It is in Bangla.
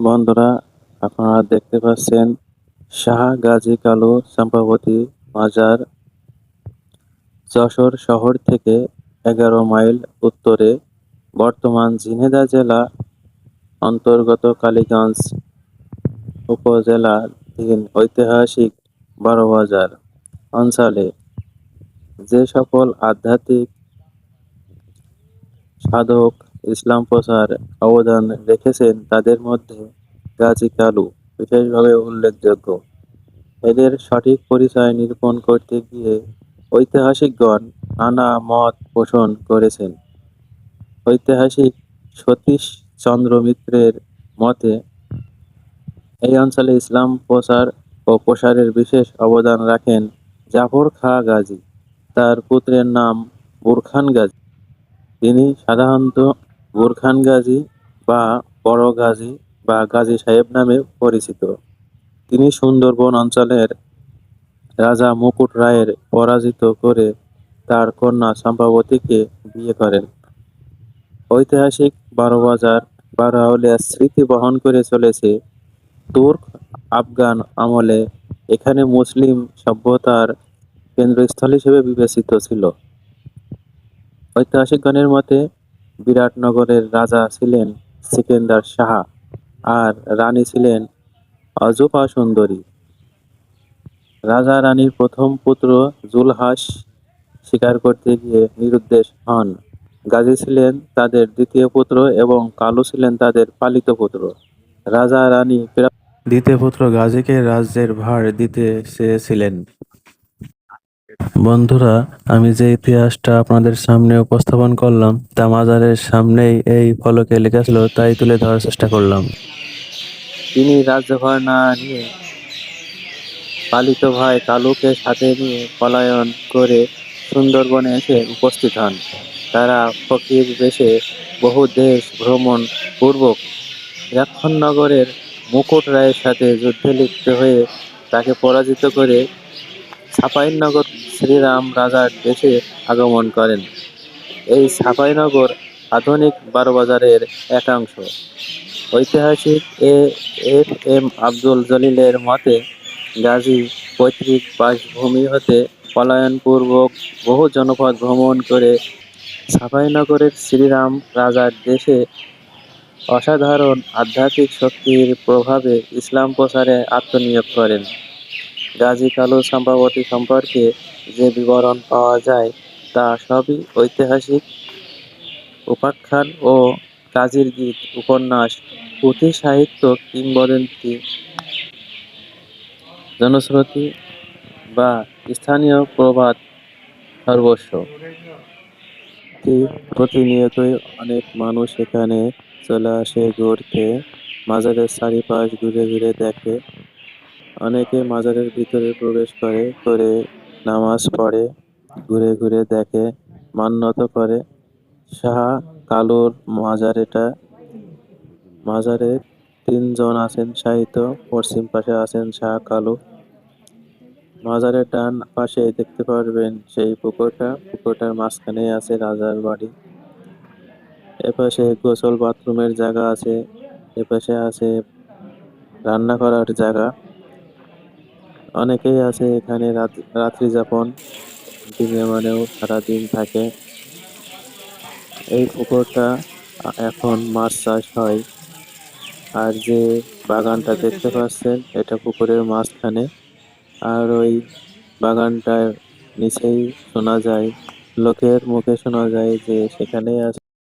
বন্ধুরা, আপনারা দেখতে পাচ্ছেন শাহ গাজী কালু চম্পাবতী মাজার যশোর শহর থেকে ১১ মাইল উত্তরে বর্তমান ঝিনাইদহ জেলা অন্তর্গত কালীগঞ্জ উপজেলাধীন ঐতিহাসিক বারোবাজার অঞ্চলে যে সকল আধ্যাত্মিক সাধক ইসলাম প্রচার অবদান রেখেছেন তাদের মধ্যে গাজী কালু বিশেষভাবে উল্লেখযোগ্য। এদের সঠিক পরিচয় নিরূপণ করতে গিয়ে ঐতিহাসিকগণ নানা মত পোষণ করেছেন। ঐতিহাসিক সতীশ চন্দ্র মিত্রের মতে এই অঞ্চলে ইসলাম প্রচার ও প্রসারের বিশেষ অবদান রাখেন জাফর খাঁ গাজী। তার পুত্রের নাম বুরখান গাজী। তিনি সাধারণত বুরখান গাজী বা বড় গাজী বা গাজী সাহেব নামে পরিচিত। তিনি সুন্দরবন অঞ্চলের রাজা মুকুট রায়ের পরাজিত করে তার কন্যা চম্পাবতীকে বিয়ে করেন। ঐতিহাসিক বারোবাজার বারোয়াউলিয়ার স্মৃতি বহন করে চলেছে তুর্ক আফগান আমলে এখানে মুসলিম সভ্যতার কেন্দ্রস্থল হিসেবে বিবেচিত ছিল। ঐতিহাসিকগণের মতে বিরাটনগরের রাজা ছিলেন সিকেন্দার শাহ আর রানী ছিলেন অজুপা সুন্দরী। রাজা রানীর প্রথম পুত্র জুলহাস শিকার করতে গিয়ে নিরুদ্দেশ হন। গাজী ছিলেন তাদের দ্বিতীয় পুত্র এবং কালু ছিলেন তাদের পালিত পুত্র। রাজা রানী দ্বিতীয় পুত্র গাজীকে রাজ্যের ভার দিতে চেয়েছিলেন। বন্ধুরা, আমি যে ইতিহাসটা আপনাদের সামনে উপস্থাপন করলাম তা মাজারের সামনেই এই ফলকে লেখা ছিল, তাই তুলে ধরার চেষ্টা করলাম। তিনি রাজ্যভার না নিয়ে পালিত ভাই কালুকে সাথে নিয়ে পলায়ন করে সুন্দরবনে এসে উপস্থিত হন। তারা ফকির বেশে বহু দেশ ভ্রমণ পূর্বক লক্ষ্মণনগরের মুকুট রায়ের সাথে যুদ্ধে লিপ্ত হয়ে তাকে পরাজিত করে ছাপাইনগর শ্রীরাম রাজার দেশে আগমন করেন। এই ছাপাইনগর আধুনিক বারোবাজারের একাংশ। ঐতিহাসিক এফ এম আব্দুল জলিলের মতে গাজী পৈতৃক বাসভূমি হতে পলায়নপূর্বক বহু জনপদ ভ্রমণ করে ছাপাইনগরের শ্রীরাম রাজার দেশে অসাধারণ আধ্যাত্মিক শক্তির প্রভাবে ইসলাম প্রচারে আত্মনিয়োগ করেন। গাজী কালু চম্পাবতী সম্পর্কে যে বিবরণ পাওয়া যায় তা সবই ঐতিহাসিক উপাখ্যান ও কাজীর গীত, উপন্যাস, পুঁথি সাহিত্য, কিংবদন্তি, জনশ্রুতি বা স্থানীয় প্রবাদ সর্বস্ব। প্রতিনিয়তই অনেক মানুষ এখানে চলে আসে ঘুরতে, মাজারের চারিপাশ ঘুরে ঘুরে দেখে। অনেকে মাজারের ভিতরে প্রবেশ করে নামাজ পড়ে, ঘুরে ঘুরে দেখে, মান্যত করে। শাহ কালুর মাজারে তিনজন আছেন শায়িত। পশ্চিম পাশে আছেন শাহ কালু। মাজারের ডান পাশে দেখতে পারবেন সেই পুকুরটার মাঝখানে আছে রাজার বাড়ি। এপাশে গোসল বাথরুমের জায়গা আছে, এপাশে আছে রান্না করার জায়গা। অনেকেই আছে এখানে রাত্রি যাপন, দিনে মানেও সারাদিন থাকে। এই পুকুরটা এখন মাছ চাষ হয়। আর যে বাগানটা দেখতে পাচ্ছেন এটা পুকুরের মাঝখানে। আর ওই বাগানটার নিচেই লোকের মুখে শোনা যায় যে সেখানেই আছে